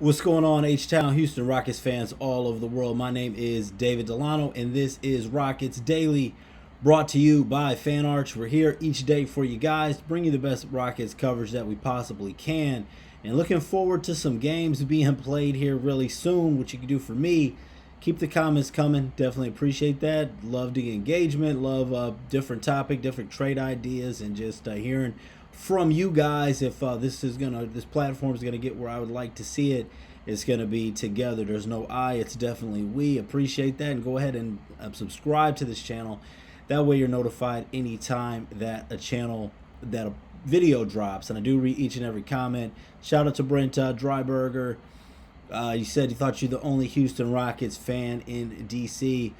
What's going on, H-Town, Houston Rockets fans all over the world? My name is David Delano, and this is Rockets Daily, brought to you by Fan Arch. We're here each day for you guys, to bring you the best Rockets coverage that we possibly can. And looking forward to some games being played here really soon. What you can do for me, keep the comments coming. Definitely appreciate that. Love the engagement. Love different topic, different trade ideas, and just hearing from you guys. If this platform is gonna get where I would like to see it, it's gonna be together. There's no I, it's definitely we. Appreciate that, and go ahead and subscribe to this channel. That way you're notified anytime that a video drops. And I do read each and every comment. Shout out to Brent Dryberger. You said you thought you're the only Houston Rockets fan in DC.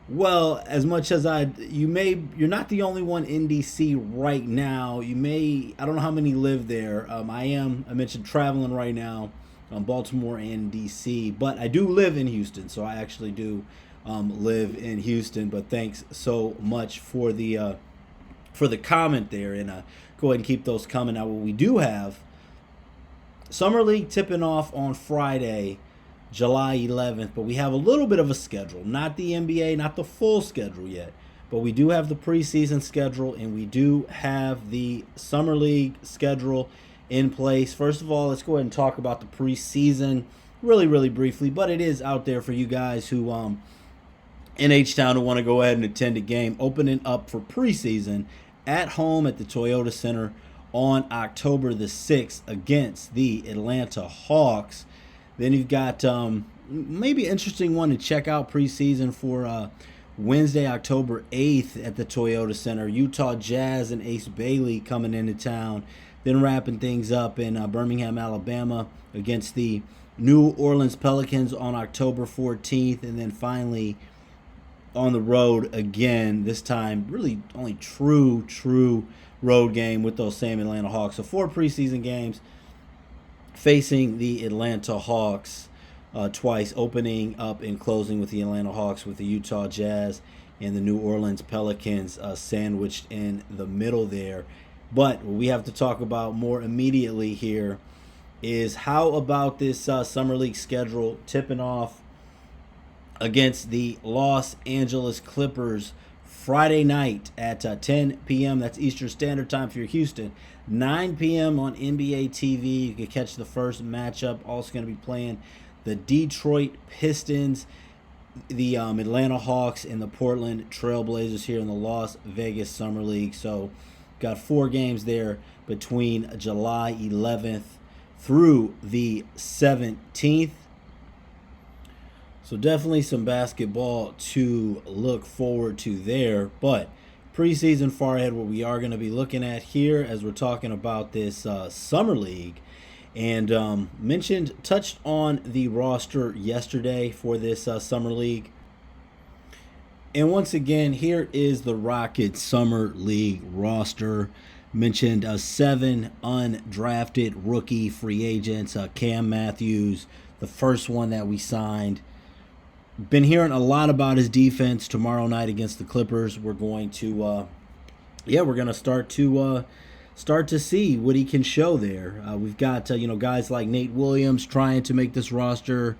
Well, as much as you're not the only one in DC right now. I don't know how many live there. I mentioned traveling right now, Baltimore and DC, but I do live in Houston, so I actually do live in Houston. But thanks so much for the comment there, and go ahead and keep those coming. Now, what we do have, Summer League tipping off on Friday, July 11th, but we have a little bit of a schedule. Not the NBA, not the full schedule yet, but we do have the preseason schedule, and we do have the Summer League schedule in place. First of all, let's go ahead and talk about the preseason really, really briefly, but it is out there for you guys who in H-Town who want to go ahead and attend a game, opening up for preseason at home at the Toyota Center on October the 6th against the Atlanta Hawks. Then you've got maybe an interesting one to check out preseason for Wednesday, October 8th at the Toyota Center. Utah Jazz and Ace Bailey coming into town. Then wrapping things up in Birmingham, Alabama against the New Orleans Pelicans on October 14th. And then finally on the road again, this time really only true road game with those same Atlanta Hawks. So 4 preseason games facing the Atlanta Hawks twice, opening up and closing with the Atlanta Hawks, with the Utah Jazz and the New Orleans Pelicans sandwiched in the middle there. But what we have to talk about more immediately here is how about this Summer League schedule tipping off against the Los Angeles Clippers Friday night at 10 p.m. That's Eastern Standard Time for your Houston. 9 p.m. on NBA TV. You can catch the first matchup. Also going to be playing the Detroit Pistons, the Atlanta Hawks, and the Portland Trailblazers here in the Las Vegas Summer League. So got 4 games there between July 11th through the 17th. So definitely some basketball to look forward to there. But preseason far ahead, what we are going to be looking at here as we're talking about this Summer League. And touched on the roster yesterday for this Summer League. And once again, here is the Rockets Summer League roster. Mentioned 7 undrafted rookie free agents. Cam Matthews, the first one that we signed. Been hearing a lot about his defense. Tomorrow night against the Clippers, we're going to start to see what he can show there. We've got guys like Nate Williams trying to make this roster,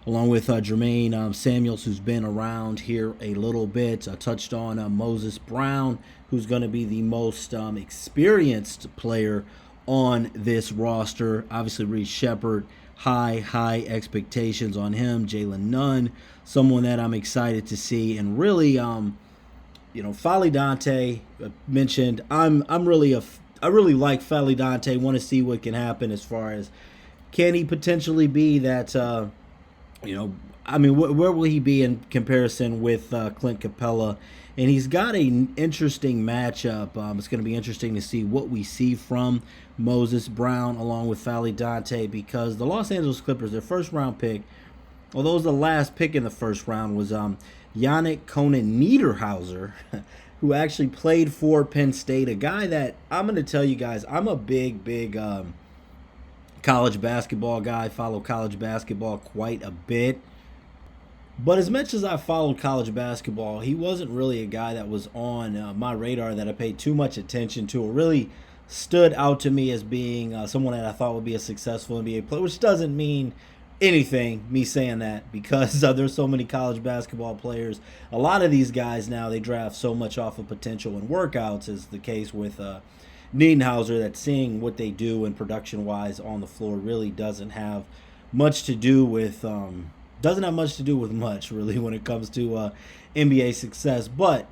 along with Jermaine Samuels, who's been around here a little bit. I touched on Moses Brown, who's going to be the most experienced player on this roster. Obviously, Reed Shepard, high expectations on him. Jalen Nunn, someone that I'm excited to see. And really, Fally Dante mentioned. I really like Fally Dante. Want to see what can happen as far as, can he potentially be that, where will he be in comparison with Clint Capella? And he's got an interesting matchup. It's going to be interesting to see what we see from Moses Brown along with Fally Dante, because the Los Angeles Clippers, their first round pick, although it was the last pick in the first round, was Yannick Conan Niederhauser, who actually played for Penn State, a guy that I'm going to tell you guys, I'm a big college basketball guy, follow college basketball quite a bit. But as much as I followed college basketball, he wasn't really a guy that was on my radar that I paid too much attention to or really stood out to me as being someone that I thought would be a successful NBA player, which doesn't mean anything, me saying that, because there's so many college basketball players. A lot of these guys now, they draft so much off of potential and workouts, is the case with Nienhauser, that seeing what they do and production-wise on the floor really doesn't have much to do with much really when it comes to NBA success. But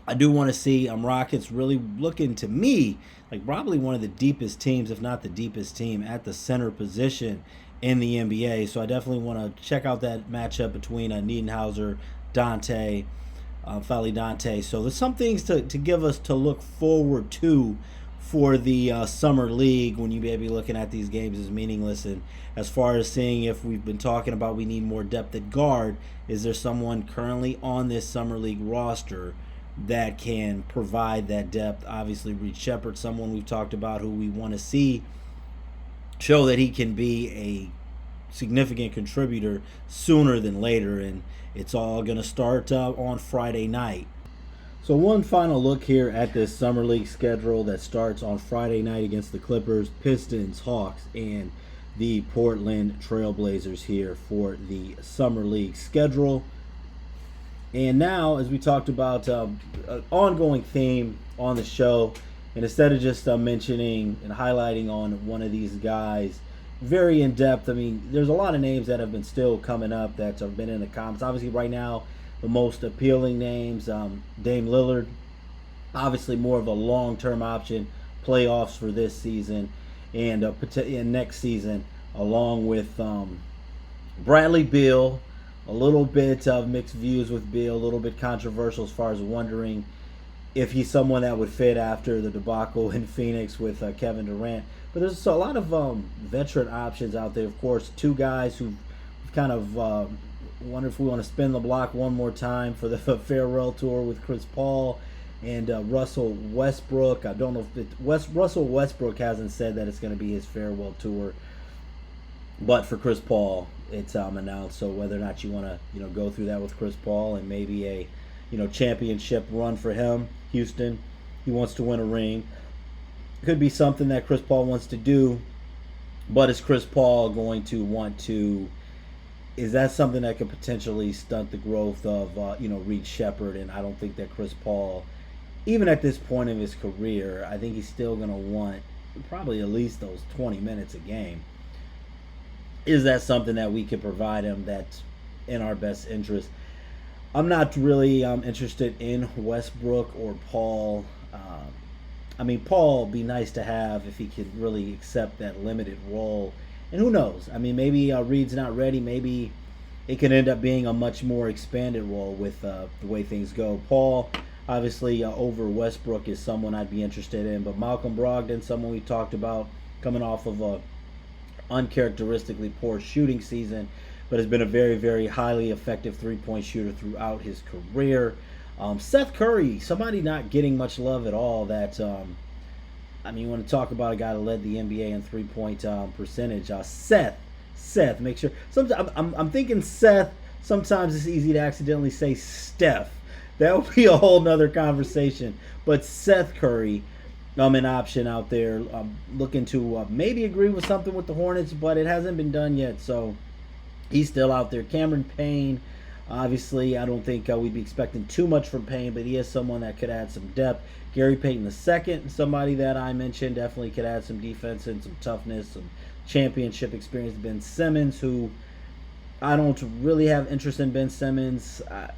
I do want to see Rockets really looking to me like probably one of the deepest teams, if not the deepest team, at the center position in the NBA. So I definitely want to check out that matchup between Nienhauser, Dante, Fally Dante. So there's some things to give us to look forward to for the summer league when you may be looking at these games is meaningless. And as far as seeing if we've been talking about we need more depth at guard, is there someone currently on this summer league roster that can provide that depth? Obviously, Reed Shepherd, someone we've talked about who we want to see show that he can be a significant contributor sooner than later, and it's all going to start on Friday night. So one final look here at this summer league schedule that starts on Friday night against the Clippers, Pistons, Hawks, and the Portland Trailblazers here for the summer league schedule. And now, as we talked about, an ongoing theme on the show, and instead of just mentioning and highlighting on one of these guys very in depth, I mean, there's a lot of names that have been still coming up that have been in the comments. Obviously, right now, the most appealing names, Dame Lillard, obviously more of a long-term option, playoffs for this season and next season, along with Bradley Beal. A little bit of mixed views with Beal, a little bit controversial as far as wondering if he's someone that would fit after the debacle in Phoenix with Kevin Durant. But there's a lot of veteran options out there. Of course, two guys who kind of wonder if we want to spin the block one more time for the farewell tour with Chris Paul and Russell Westbrook. I don't know if Russell Westbrook hasn't said that it's going to be his farewell tour, but for Chris Paul, it's announced. So whether or not you want to go through that with Chris Paul and maybe a championship run for him, Houston, he wants to win a ring. Could be something that Chris Paul wants to do, but is Chris Paul going to want to? Is that something that could potentially stunt the growth of Reed Shepherd? And I don't think that Chris Paul, even at this point in his career, I think he's still going to want probably at least those 20 minutes a game. Is that something that we can provide him that's in our best interest? I'm not really interested in Westbrook or Paul. Paul would be nice to have if he could really accept that limited role. And who knows? Maybe Reed's not ready. Maybe it could end up being a much more expanded role with the way things go. Paul, obviously, over Westbrook is someone I'd be interested in. But Malcolm Brogdon, someone we talked about coming off of a uncharacteristically poor shooting season, but has been a very, very highly effective three-point shooter throughout his career. Seth Curry, somebody not getting much love at all. That you want to talk about a guy that led the NBA in three-point percentage. Seth, make sure. Sometimes I'm thinking Seth. Sometimes it's easy to accidentally say Steph. That would be a whole nother conversation. But Seth Curry, an option out there. Looking to maybe agree with something with the Hornets, but it hasn't been done yet. So he's still out there. Cameron Payne, obviously, I don't think we'd be expecting too much from Payne, but he is someone that could add some depth. Gary Payton II, somebody that I mentioned, definitely could add some defense and some toughness, some championship experience. Ben Simmons, who I don't really have interest in. Ben Simmons, I'm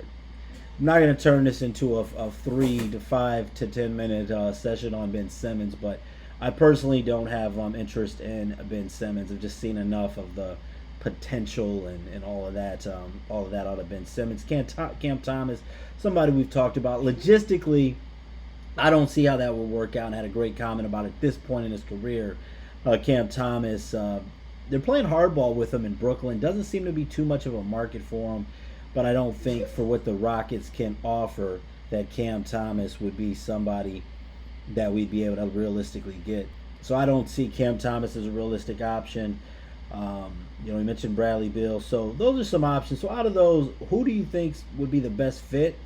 not going to turn this into a 3 to 5 to 10 minute session on Ben Simmons, but I personally don't have interest in Ben Simmons. I've just seen enough of the potential and all of that out of Ben Simmons. Cam Thomas, somebody we've talked about. Logistically, I don't see how that will work out, and had a great comment about it at this point in his career. Cam Thomas, they're playing hardball with him in Brooklyn. Doesn't seem to be too much of a market for him, but I don't think for what the Rockets can offer that Cam Thomas would be somebody that we'd be able to realistically get. So I don't see Cam Thomas as a realistic option. We mentioned Bradley Beal. So those are some options. So out of those, who do you think would be the best fit?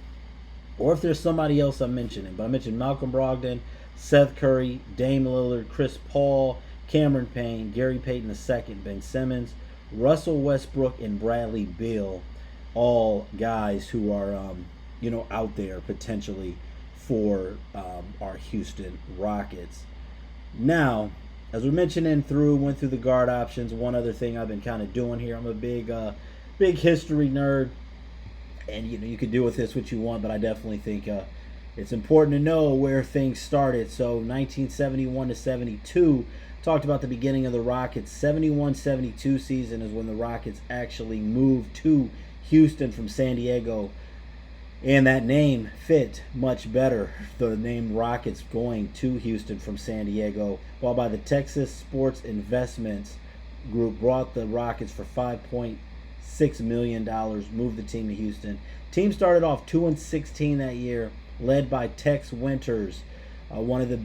Or if there's somebody else I'm mentioning. But I mentioned Malcolm Brogdon, Seth Curry, Dame Lillard, Chris Paul, Cameron Payne, Gary Payton II, Ben Simmons, Russell Westbrook, and Bradley Beal, all guys who are out there potentially for our Houston Rockets. Now, as we're mentioning went through the guard options. One other thing I've been kind of doing here. I'm a big history nerd, and you can do with this what you want, but I definitely think it's important to know where things started. So 1971 to 72, talked about the beginning of the Rockets. 71-72 season is when the Rockets actually moved to Houston from San Diego. And that name fit much better, the name Rockets going to Houston from San Diego, while by the Texas Sports Investments Group brought the Rockets for $5.6 million, moved the team to Houston. Team started off 2-16 that year, led by Tex Winters, one of the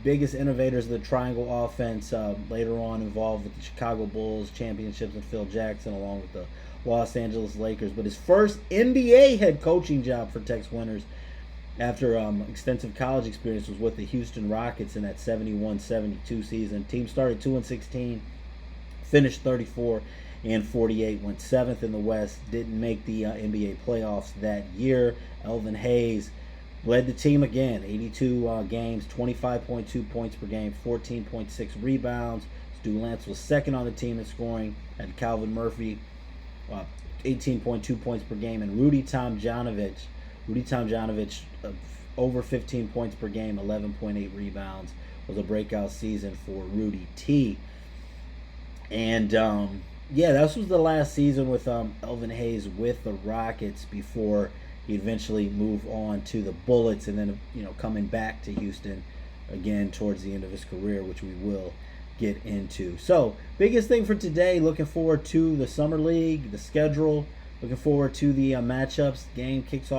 biggest innovators of the triangle offense, later on involved with the Chicago Bulls championships and Phil Jackson, along with the Los Angeles Lakers. But his first NBA head coaching job for Tex Winters after extensive college experience was with the Houston Rockets in that 71-72 season. Team started 2-16, finished 34-48, went 7th in the West, didn't make the NBA playoffs that year. Elvin Hayes led the team again, 82 games, 25.2 points per game, 14.6 rebounds. Stu Lance was second on the team in scoring, and Calvin Murphy, 18.2 points per game, and Rudy Tomjanovich, over 15 points per game, 11.8 rebounds, was a breakout season for Rudy T. And this was the last season with Elvin Hayes with the Rockets before he eventually moved on to the Bullets, and then coming back to Houston again towards the end of his career, which we will get into. So, biggest thing for today, looking forward to the Summer League, the schedule, looking forward to the matchups. Game tips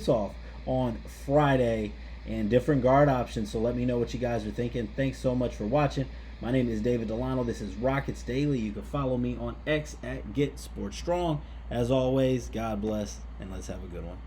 off on Friday, and different guard options. So let me know what you guys are thinking. Thanks so much for watching. My name is David Delano. This is Rockets Daily. You can follow me on X at GetSportsStrong. As always, God bless, and let's have a good one.